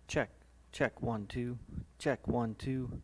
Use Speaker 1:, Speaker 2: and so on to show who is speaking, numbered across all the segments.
Speaker 1: Check. Check 1 2. Check 1 2.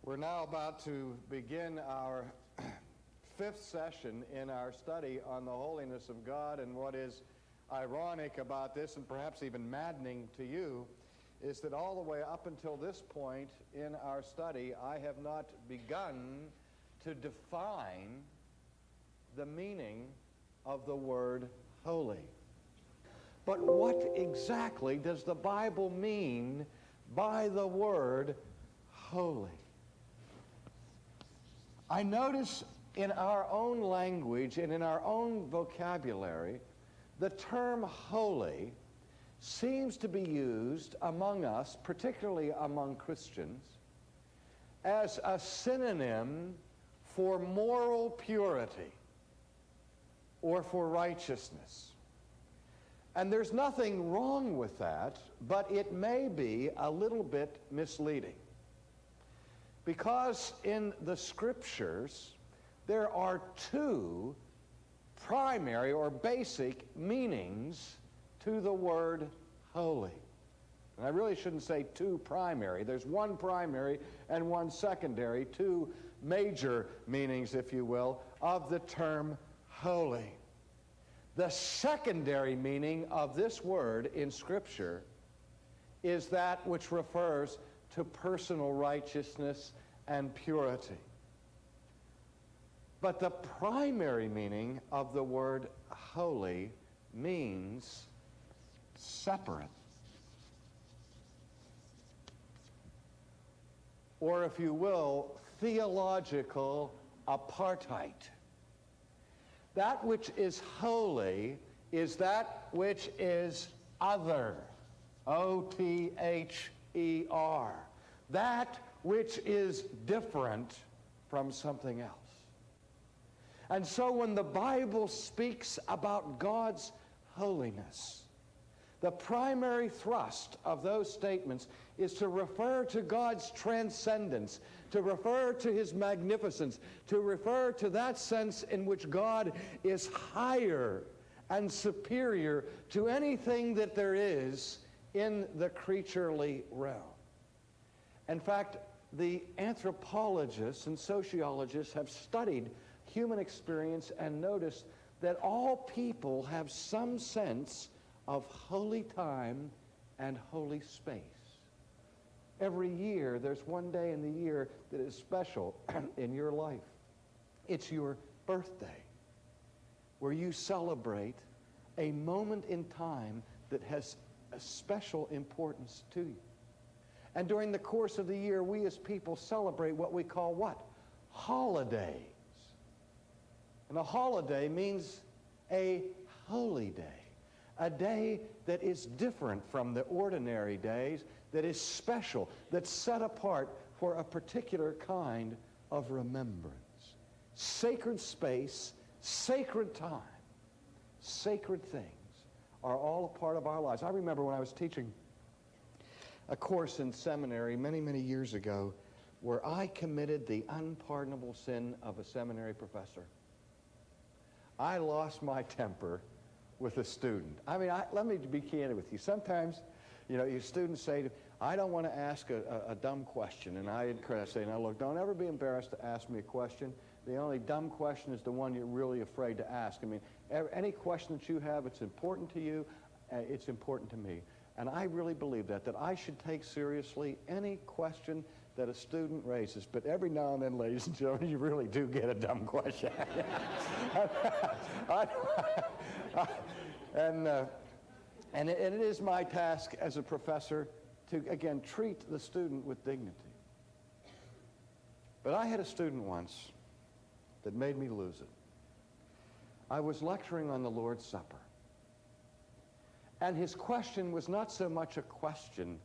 Speaker 2: We're now about to begin our fifth session in our study on the holiness of God, and what is ironic about this, and perhaps even maddening to you, is that all the way up until this point in our study, I have not begun to define the meaning of the word holy. But what exactly does the Bible mean by the word holy? I notice in our own language and in our own vocabulary, the term holy seems to be used among us, particularly among Christians, as a synonym for moral purity or for righteousness. And there's nothing wrong with that, but it may be a little bit misleading. Because in the Scriptures, there are two primary or basic meanings to the word holy. And I really shouldn't say two primary. There's one primary and one secondary, two major meanings, if you will, of the term holy. The secondary meaning of this word in Scripture is that which refers to personal righteousness and purity. But the primary meaning of the word holy means separate. Or, if you will, theological apartheid. That which is holy is that which is other. O-T-H-E-R. That which is different from something else. And so when the Bible speaks about God's holiness, the primary thrust of those statements is to refer to God's transcendence, to refer to His magnificence, to refer to that sense in which God is higher and superior to anything that there is in the creaturely realm. In fact, the anthropologists and sociologists have studied human experience and noticed that all people have some sense of holy time and holy space. Every year, there's one day in the year that is special in your life. It's your birthday, where you celebrate a moment in time that has a special importance to you. And during the course of the year, we as people celebrate what we call what? Holidays. And a holiday means a holy day. A day that is different from the ordinary days, that is special, that's set apart for a particular kind of remembrance. Sacred space, sacred time, sacred things are all a part of our lives. I remember when I was teaching a course in seminary many, many years ago, where I committed the unpardonable sin of a seminary professor. I lost my temper with a student. I mean, let me be candid with you. Sometimes, your students say, I don't want to ask a dumb question. And I encourage, say, now look, don't ever be embarrassed to ask me a question. The only dumb question is the one you're really afraid to ask. I mean, any question that you have, it's important to you, it's important to me. And I really believe that I should take seriously any question that a student raises. But every now and then, ladies and gentlemen, you really do get a dumb question. And it is my task as a professor to, again, treat the student with dignity. But I had a student once that made me lose it. I was lecturing on the Lord's Supper. And his question was not so much a question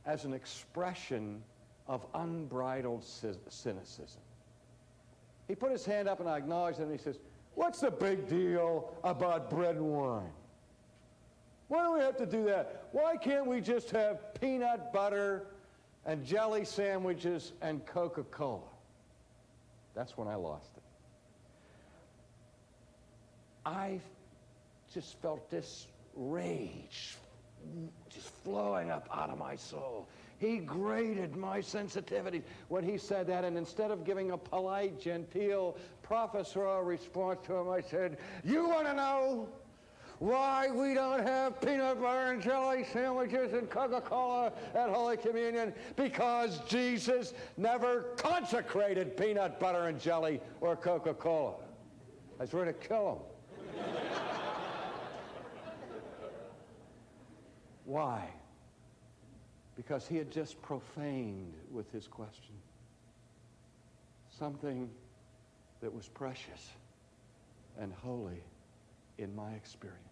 Speaker 2: as an expression of unbridled cynicism. He put his hand up and I acknowledged it, and he says, what's the big deal about bread and wine? Why do we have to do that? Why can't we just have peanut butter and jelly sandwiches and Coca-Cola? That's when I lost it. I just felt this rage just flowing up out of my soul. He grated my sensitivity when he said that, and instead of giving a polite, genteel, professorial response to him, I said, you want to know why we don't have peanut butter and jelly sandwiches and Coca-Cola at Holy Communion? Because Jesus never consecrated peanut butter and jelly or Coca-Cola. I was ready to kill him. Why? Because he had just profaned with his question something that was precious and holy in my experience.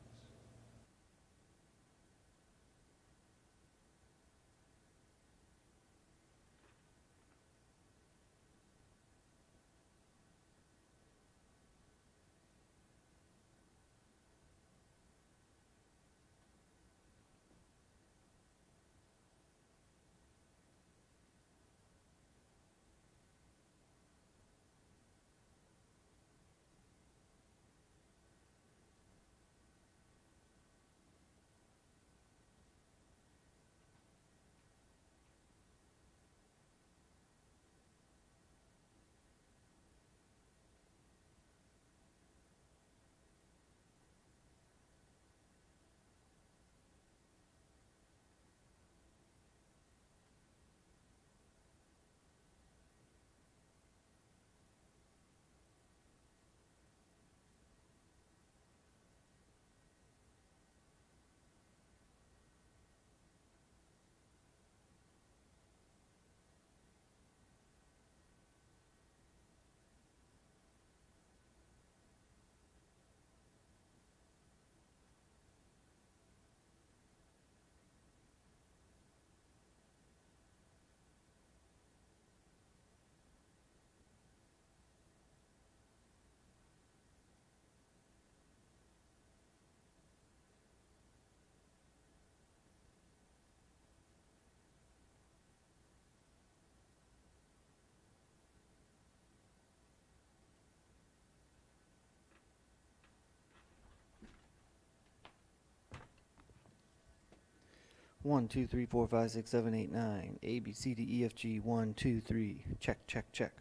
Speaker 1: One, two, three, four, five, six, seven, eight, nine. A, B, C, D, E, F, G. 1, 2, 3. Check, check, check.